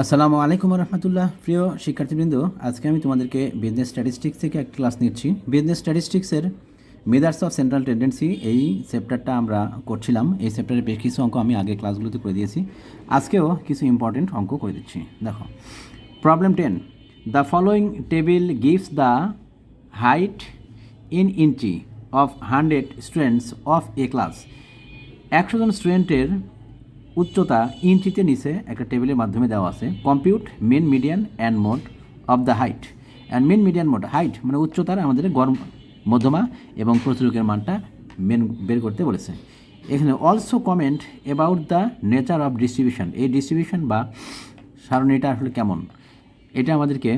আসসালামু আলাইকুম রহমতুল্লাহ। প্রিয় শিক্ষার্থীবৃন্দ, আজকে আমি তোমাদেরকে বিজনেস স্ট্যাটিস্টিক্স থেকে একটা ক্লাস নিচ্ছি। বিজনেস স্ট্যাটিস্টিক্সের মেজার্স অফ সেন্ট্রাল টেন্ডেন্সি এই চ্যাপ্টারটা আমরা করছিলাম। এই চ্যাপ্টারের বেশ কিছু অঙ্ক আমি আগে ক্লাসগুলোতে করে দিয়েছি, আজকেও কিছু ইম্পর্টেন্ট অঙ্ক করে দিচ্ছি। দেখো, problem 10, the following table gives the height in inch of 100 students of a class. 100 জন স্টুডেন্টের উচ্চতা ইঞ্চিতে নিচে একটা টেবিলের মাধ্যমে দেওয়া আছে। Compute mean median and mode of the height and mean median mode. Height মানে উচ্চতার আমাদের গড়, মধ্যমা এবং প্রচুরকের মানটা বের করতে বলেছে। এখানে also comment about the nature of distribution. এই ডিস্ট্রিবিউশন বা সারণীটা আসলে কেমন, এটা আমাদেরকে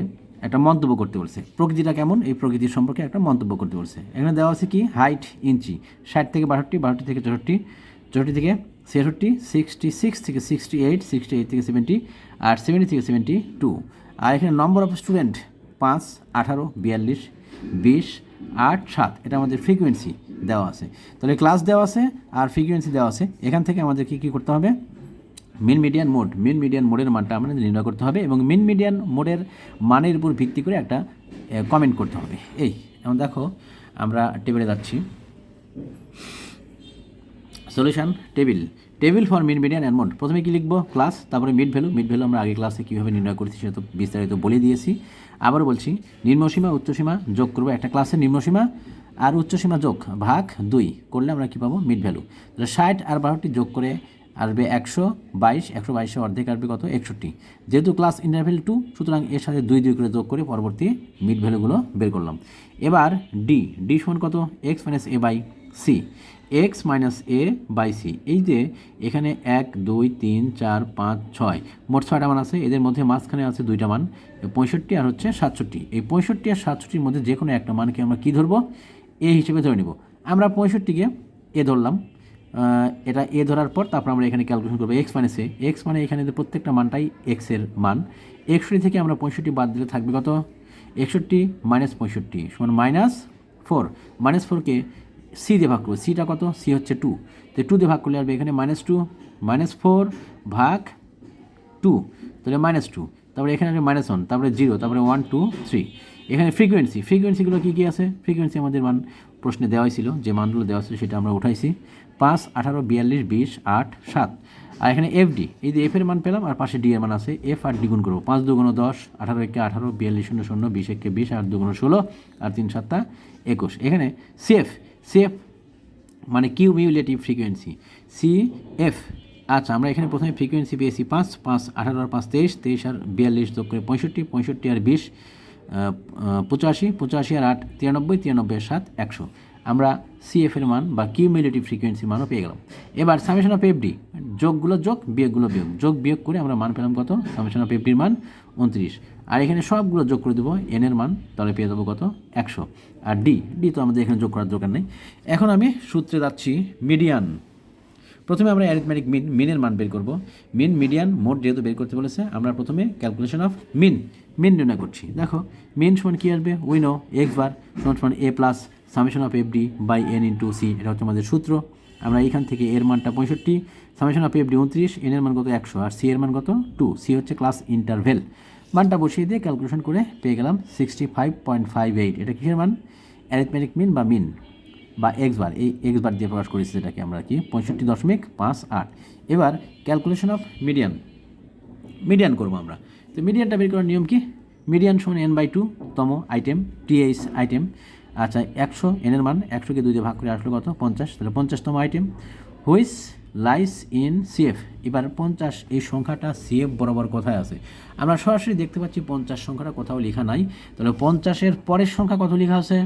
একটা মন্তব্য করতে বলছে। প্রকৃতিটা কেমন, এই প্রকৃতির সম্পর্কে একটা মন্তব্য করতে বলছে। এখানে দেওয়া আছে কি, হাইট ইঞ্চি 60 থেকে 62, 62 থেকে 64, 64 থেকে 66, 66 থেকে 68, 68 থেকে 70, আর 70 থেকে 72। আর এখানে নম্বর অফ স্টুডেন্ট 5, 18, 42, 20, 8, 7, এটা আমাদের ফ্রিকোয়েন্সি দেওয়া আছে। তাহলে ক্লাস দেওয়া আছে আর ফ্রিকোয়েন্সি দেওয়া আছে। এখান থেকে আমাদেরকে কী করতে হবে, মিন মিডিয়ান মোডের মানটা আমাদের নির্ণয় করতে হবে এবং মিন মিডিয়ান মোডের মানের উপর ভিত্তি করে একটা কমেন্ট করতে হবে। এই এখন দেখো, আমরা টেবিলে যাচ্ছি। Solution table for mean median and mode. প্রথমে কি লিখবো, ক্লাস, তারপরে মিড ভ্যালু আমরা আগে ক্লাসে কীভাবে নির্ণয় করেছি সেটা তো বিস্তারিত বলে দিয়েছি। আবার বলছি, নিম্নসীমা উচ্চসীমা যোগ করবো। একটা ক্লাসের নিম্নসীমা আর উচ্চসীমা যোগ ভাগ 2 করলে আমরা কী পাবো, মিড ভ্যালু। তাহলে 60 আর 62 যোগ করে আসবে 122, 122 অর্ধেক আসবে কত, 61। যেহেতু ক্লাস ইন্টারভ্যাল 2, সুতরাং এর সাথে 2 করে যোগ করে পরবর্তী মিড ভ্যালুগুলো বের করলাম। এবার ডি সমান কত, x minus a by c, x minus a by c. এই যে এখানে 1, 2, 3, 4, 5, 6 মোট 6টা মান আছে। এদের মধ্যে মাঝখানে আছে 2টা মান, 65 আর হচ্ছে 67। এই 65 আর 67-র মধ্যে যে কোনো একটা মানকে আমরা কী ধরবো, এ হিসেবে ধরে নেব। আমরা 65-কে এ ধরলাম। এটা এ ধরার পর তারপর আমরা এখানে ক্যালকুলেশন করবো এক্স মাইনাস এ। এক্স মানে এখানে প্রত্যেকটা মানটাই এক্সের মান। 61 থেকে আমরা 65 বাদ দিলে থাকবে কত, 61 মাইনাস 65 সমান -4। -4কে সি দিয়ে ভাগ করবো। সিটা কত, সি হচ্ছে 2, তো 2 দিয়ে ভাগ করলে আসবে এখানে -2, -4 ভাগ 2, তাহলে -2। তারপরে এখানে আসবে -1, তারপরে 0, তারপরে 1, 2, 3। এখানে ফ্রিকোয়েন্সিগুলো কী কী আছে, ফ্রিকোয়েন্সি আমাদের মান প্রশ্নে দেওয়াই ছিল, যে মানগুলো দেওয়া ছিল সেটা আমরা উঠাইছি। 5, 18, 42, 20, 8, 7। আর এখানে এফডি, এই যে এফের মান পেলাম আর পাশে ডি এর মান আছে। এফ আর ডি গুণ করবো। 5 2 10, 18 1 18, 42 0 0, 20 1 20, 8 2 16, আর 3 7 21। এখানে সিএফ মানে কিউমিউলেটিভ ফ্রিকোয়েন্সি, সিএফ। আচ্ছা, আমরা এখানে প্রথমে ফ্রিকোয়েন্সি পেয়েছি 5, 5, 18 আর 5 23, 23 আর 42 যোগ করে 65, 65 আর 20 85, 85 আর 8 93, 93 আর 7 100। আমরা সিএফের মান বা কিউমিউলেটিভ ফ্রিকোয়েন্সির মানও পেয়ে গেলাম। এবার সামেশন অফ এফডি, যোগগুলো যোগ, বিয়োগগুলো বিয়োগ করে আমরা মান পেলাম কত, সামেশন অফ এফডির মান 29। আর এখানে সবগুলো যোগ করে দেবো এনের মান, তাহলে পেয়ে দেবো কত, 100। আর ডি তো আমাদের এখানে যোগ করার দরকার নেই। এখন আমি সূত্রে যাচ্ছি, মিডিয়ান। প্রথমে আমরা অ্যারিথমেটিক মিনের মান বের করব। মিন মিডিয়ান মোড যেহেতু বের করতে বলেছে, আমরা প্রথমে ক্যালকুলেশন অফ মিন নির্ণয় করছি। দেখো, মিন সমান কী আসবে, উইনো এক্স বার সমান A plus summation of F D by N into C. এটা হচ্ছে আমাদের সূত্র। আমরা এখান থেকে এর মানটা 65, summation of F D 29, N এর মান কত 100, আর সি এর মান কত 2। সি হচ্ছে ক্লাস ইন্টারভেল। মানটা বসিয়ে দিয়ে ক্যালকুলেশন করে পেয়ে গেলাম 65.58। এটা কিসের মান, অ্যারিথমেটিক মিন বা এক্স বার। এই এক্স বার দিয়ে প্রকাশ করেছি, যেটাকে আমরা কি 65.58। এবার ক্যালকুলেশন অফ মিডিয়ান করবো আমরা। তো মিডিয়ানটা বের করার নিয়ম কি, মিডিয়ান সমান n/2 তম আইটেম, টিএইচ আইটেম। আচ্ছা, 100 এনের মান 100কে 2 দিয়ে ভাগ করে আসলো কত, 50, তাহলে 50তম item. Which lies in CF. এবার 50 এই সংখ্যাটা সিএফ বরাবর কোথায় আছে, আমরা সরাসরি দেখতে পাচ্ছি 50 সংখ্যাটা কোথাও লেখা নাই। তাহলে 50-এর পরের সংখ্যা কত লেখা আছে,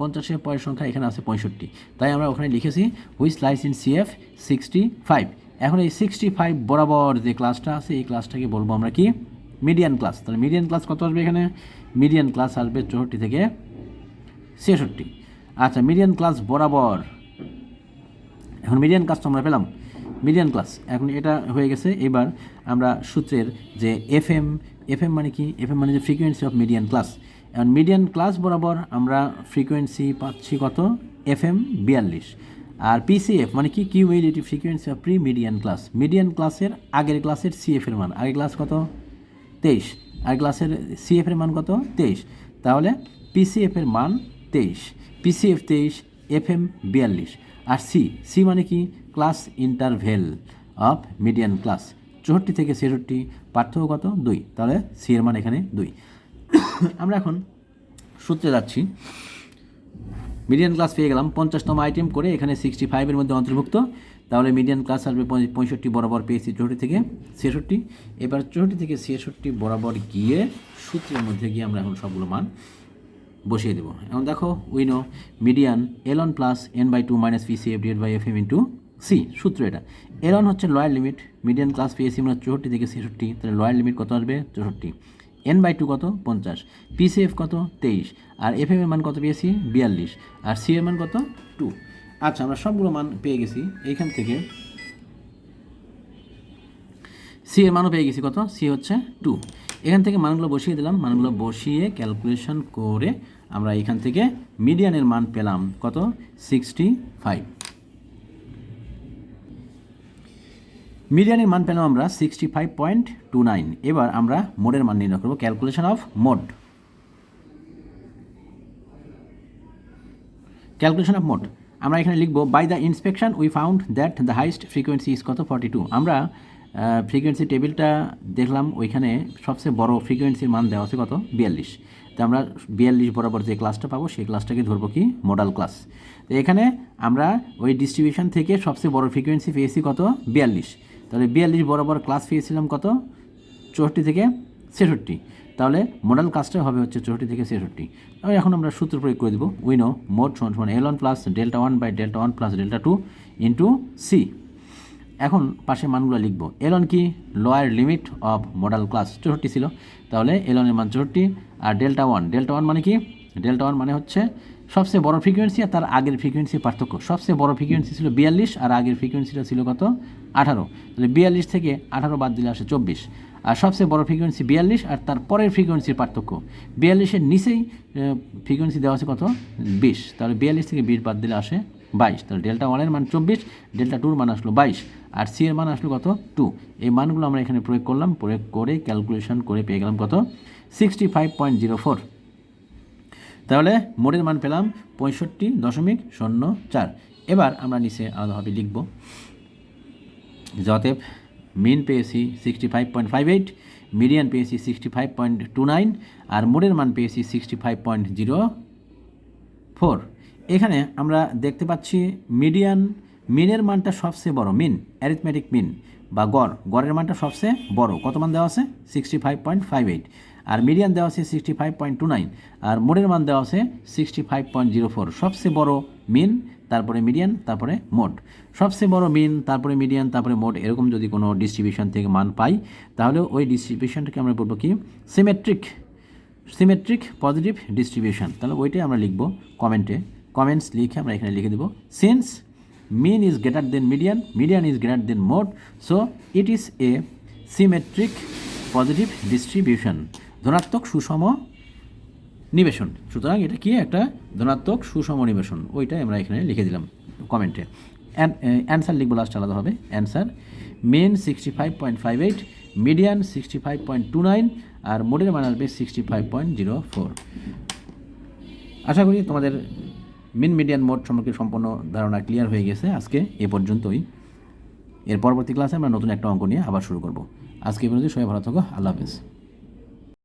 50-এর পরের সংখ্যা এখানে আছে 65, তাই আমরা ওখানে লিখেছি হুইচ লাইস ইন সিএফ 65। এখন এই 65 বরাবর যে ক্লাসটা আছে, এই ক্লাসটাকে বলবো আমরা কি, মিডিয়ান ক্লাস। তাহলে মিডিয়ান ক্লাস কত আসবে, এখানে মিডিয়ান ক্লাস আসবে 64 থেকে 66। আচ্ছা, মিডিয়ান ক্লাস বরাবর, এখন মিডিয়ান ক্লাস তো আমরা পেলাম, মিডিয়ান ক্লাস এখন এটা হয়ে গেছে। এবার আমরা সূত্রের যে এফএম মানে কি, এফএম মানে যে ফ্রিকোয়েন্সি অফ মিডিয়ান ক্লাস। এখন মিডিয়ান ক্লাস বরাবর আমরা ফ্রিকোয়েন্সি পাচ্ছি কত, এফএম 42। আর পিসিএফ মানে কি, cumulative frequency of pre median class. Median ক্লাসের আগের ক্লাসের সিএফ এর মান, আগের ক্লাস কত 23, আর ক্লাসের সিএফ এর মান কত 23, তাহলে পিসিএফ এর মান 23, পিসিএফ 23, এফএম 42, আর সি মানে কি class interval of median class 64 থেকে 66, পার্থক্য কত 2, তাহলে সি এর মান এখানে 2। আমরা এখন সূত্রে যাচ্ছি। মিডিয়ান ক্লাস পেয়ে গেলাম 50তম আইটেম করে, এখানে 65 মধ্যে অন্তর্ভুক্ত, তাহলে মিডিয়ান ক্লাস আসবে 65 বরাবর পেয়েছি 64 থেকে 66। এবার 64 থেকে 66 বরাবর গিয়ে সূত্রের মধ্যে গিয়ে আমরা এখন সবগুলো মান বসিয়ে দেবো। এখন দেখো we know median L1 plus n/2 minus PCF divide by FM into C, সূত্র এটা। L1 হচ্ছে লোয়ার লিমিট, মিডিয়ান ক্লাস পেয়েছি আমরা 64 থেকে 66, তাহলে লোয়ার লিমিট কত আসবে 64, n/2 কত 50, পিসিএফ কত 23, আর এফএম এর মান কত পেয়েছি 42, আর সি এর মান কত 2। আচ্ছা, আমরা সবগুলো মান পেয়ে গেছি। এইখান থেকে সি এর মানও পেয়ে গেছি, কত সি হচ্ছে 2। এখান থেকে মানগুলো বসিয়ে দিলাম, মানগুলো বসিয়ে ক্যালকুলেশন করে আমরা এখান থেকে মিডিয়ানের মান পেলাম কত 65। মিডিয়ানের মান পেলাম আমরা 65.29। এবার আমরা মোডের মান নির্ণয় করব, calculation of mode. Calculation of mode আমরা এখানে লিখব, by the inspection we found that the highest frequency is কত 42। আমরা ফ্রিকোয়েন্সি টেবিলটা দেখলাম, ওইখানে সবচেয়ে বড় ফ্রিকোয়েন্সির মান দেওয়া আছে কত 42। তো আমরা 42 বরাবর যে ক্লাসটা পাবো সেই ক্লাসটাকে ধরবো কি মডাল ক্লাস। তো এখানে আমরা ওই ডিস্ট্রিবিউশন থেকে সবচেয়ে বড় ফ্রিকোয়েন্সি পেয়েছি কত 42, তাহলে 42 বরাবর ক্লাস পেয়েছিলাম কত 64 থেকে 66, তাহলে মডেল ক্লাসটা হবে হচ্ছে 64 থেকে 66। তাহলে এখন আমরা সূত্র প্রয়োগ করে দেবো, উইনো মোড সমান L1 plus delta 1 by delta 1 plus delta 2 into c. এখন পাশে মানগুলো লিখব, L1 কি lower limit of modal class 64 ছিল, তাহলে L1 এর মান 64, আর ডেল্টা 1 মানে কি ডেল্টা 1 মানে হচ্ছে সবচেয়ে বড় ফ্রিকোয়েন্সি আর তার আগের ফ্রিকোয়েন্সির পার্থক্য। সবচেয়ে বড় ফ্রিকোয়েন্সি ছিল 42 আর আগের ফ্রিকোয়েন্সিটা ছিল কত 18, তাহলে 42 থেকে 18 বাদ দিলে আসে 24, আর সবচেয়ে বড় ফ্রিকোয়েন্সি 42 আর তার পরের ফ্রিকোয়েন্সির পার্থক্য 42-এর নিচেই ফ্রিকোয়েন্সি দেওয়া আছে কত 20, তাহলে 42 থেকে 20 বাদ দিলে আসে 22, তাহলে ডেল্টা 1-এর মান 24, ডেল্টা 2-এর মান আসলো 22, আর সি এর মান আসলো কত 2। এই মানগুলো আমরা এখানে প্রয়োগ করলাম, প্রয়োগ করে ক্যালকুলেশন করে পেয়ে গেলাম কত 65.04। তাহলে মোডের মান পেলাম 65.04। এবার আমরা নিচে আলাদাভাবে লিখব, যতএব মিন পেয়েছি 65.58, মিডিয়ান পেয়েছি 65.29, আর মোডের মান পেয়েছি 65.04। এখানে আমরা দেখতে পাচ্ছি মিনের মানটা সবচেয়ে বড়, মিন অ্যারিথমেটিক মিন বা গড়ের মানটা সবচেয়ে বড়, কত মান দেওয়া আছে 65.58, আর মিডিয়ান দেওয়া আছে 65.29, আর মোডের মান দেওয়া আছে 65.04। সবচেয়ে বড় মিন, তারপরে মিডিয়ান, তারপরে মোড। সবচেয়ে বড় মিন, তারপরে মিডিয়ান, তারপরে মোড, এরকম যদি কোনো ডিস্ট্রিবিউশন থেকে মান পাই, তাহলে ওই ডিস্ট্রিবিউশনটাকে আমরা বলবো কি সিমেট্রিক পজিটিভ ডিস্ট্রিবিউশন। তাহলে ওইটাই আমরা লিখব কমেন্টস লিখে আমরা এখানে লিখে দেবো, since mean is greater than median is greater than mode, so it is a symmetric positive distribution, ধনাত্মক সুষম নিবেশন। সুতরাং এটা কি একটা ধনাত্মক সুষম নিবেশন, ওইটাই আমরা এখানে লিখে দিলাম কমেন্টে। অ্যান্সার লিখবো লাস্ট আলাদাভাবে, অ্যান্সার মেন 65.58, মিডিয়ান 65.29, আর মোডের মান আসবে 65.04। আশা করি তোমাদের মিডিয়ান মোড সম্পর্কে সম্পূর্ণ ধারণা ক্লিয়ার হয়ে গেছে। আজকে এ পর্যন্তই, এর পরবর্তী ক্লাসে আমরা নতুন একটা অঙ্ক নিয়ে আবার শুরু করব। আজকে এই পর্যন্ত, সবাই ভালো থাকো, আল্লাহ হাফেজ।